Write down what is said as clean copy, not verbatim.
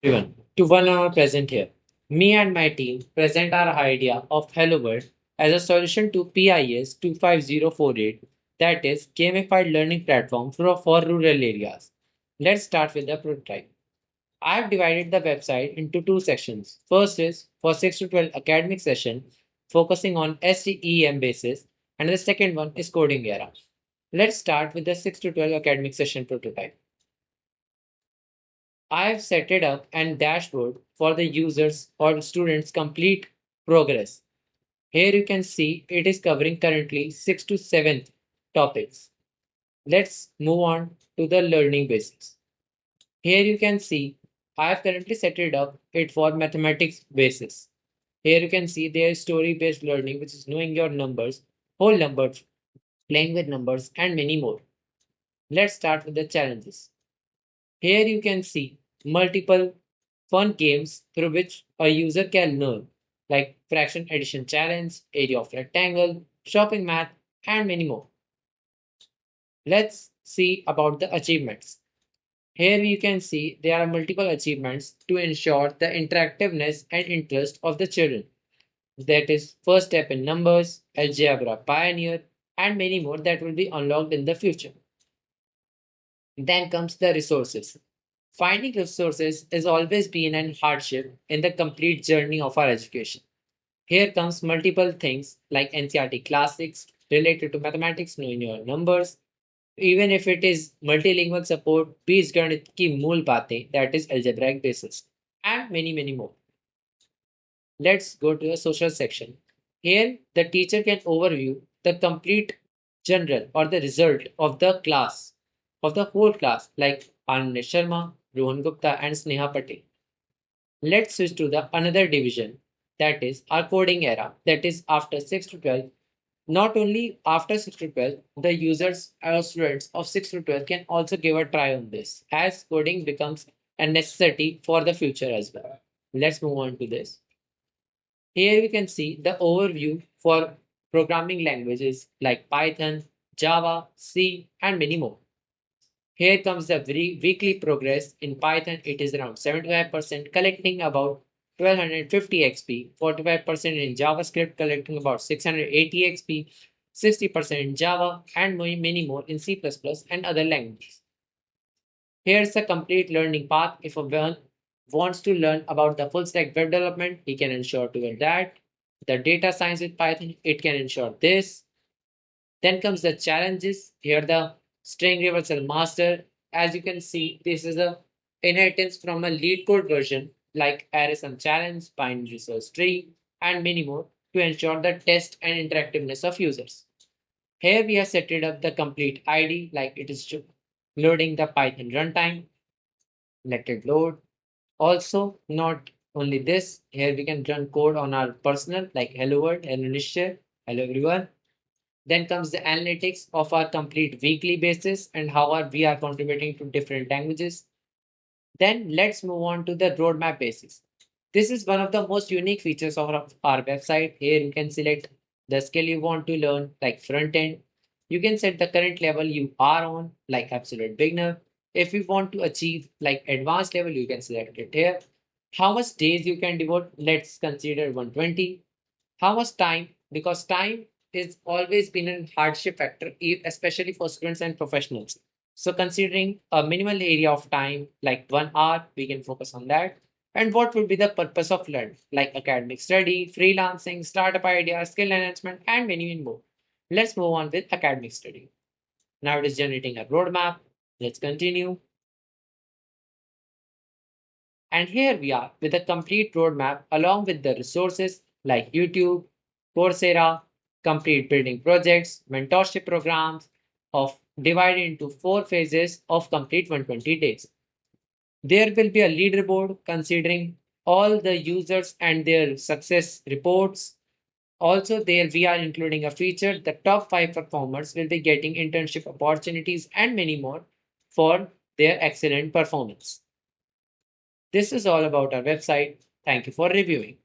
Everyone to one hour present here. Me and my team present our idea of Hello World as a solution to PIS 25048, that is gamified learning platform for rural areas. Let's start with the prototype. I have divided the website into two sections. First is for 6 to 12 academic session focusing on SEM basis, and the second one is coding era. Let's start with the 6 to 12 academic session prototype. I have set it up and dashboard for the users or students complete progress. Here you can see it is covering currently 6 to 7 topics. Let's move on to the learning basics. Here you can see I have currently set it up it for mathematics basis. Here you can see there is story based learning, which is knowing your numbers, whole numbers, playing with numbers, and many more. Let's start with the challenges. Here you can see multiple fun games through which a user can learn, like fraction addition challenge, area of rectangle, shopping math, and many more. Let's see about the achievements. Here you can see there are multiple achievements to ensure the interactiveness and interest of the children. That is first step in numbers, algebra pioneer, and many more that will be unlocked in the future. Then comes the resources. Finding resources has always been an hardship in the complete journey of our education. Here comes multiple things like NCRT classics related to mathematics, knowing your numbers, even if it is multilingual support, बीजगणित की मूल बातें, that is algebraic basis, and many more. Let's go to the social section. Here, the teacher can overview the complete general or the result of the class, of the whole class, like Anand Sharma, Rohan Gupta, and Sneha Patel. Let's switch to the another division, that is our coding era, that is after 6 to 12. Not only after 6 to 12, the users or students of 6 to 12 can also give a try on this as coding becomes a necessity for the future as well. Let's move on to this. Here we can see the overview for programming languages like Python, Java, C, and many more. Here comes the weekly progress. In Python, it is around 75%, collecting about 1250 XP, 45% in JavaScript, collecting about 680 XP, 60% in Java, and many more in C++ and other languages. Here's a complete learning path. If one wants to learn about the full stack web development, he can ensure to get that. The data science with Python, it can ensure this. Then comes the challenges. Here the string reversal master. As you can see, this is a inheritance from a lead code version like array challenge, binary search tree, and many more to ensure the test and interactiveness of users. Here we have set it up the complete ID like it is loading the Python runtime. Let it load. Also, not only this, here we can run code on our personal like hello world, hello Nishya, hello everyone. Then comes the analytics of our complete weekly basis and how we are contributing to different languages. Then let's move on to the roadmap basis. This is one of the most unique features of our website. Here you can select the skill you want to learn, like front end. You can set the current level you are on, like absolute beginner. If you want to achieve like advanced level, you can select it here. How much days you can devote? Let's consider 120. How much time? Because time is always been a hardship factor, especially for students and professionals. So considering a minimal area of time, like 1 hour, we can focus on that. And what would be the purpose of learn? Like academic study, freelancing, startup ideas, skill enhancement, and many more. Let's move on with academic study. Now it is generating a roadmap. Let's continue. And here we are with a complete roadmap along with the resources like YouTube, Coursera, complete building projects, mentorship programs of divided into 4 phases of complete 120 days. There will be a leaderboard considering all the users and their success reports. Also, there we are including a feature the top 5 performers will be getting internship opportunities and many more for their excellent performance. This is all about our website. Thank you for reviewing.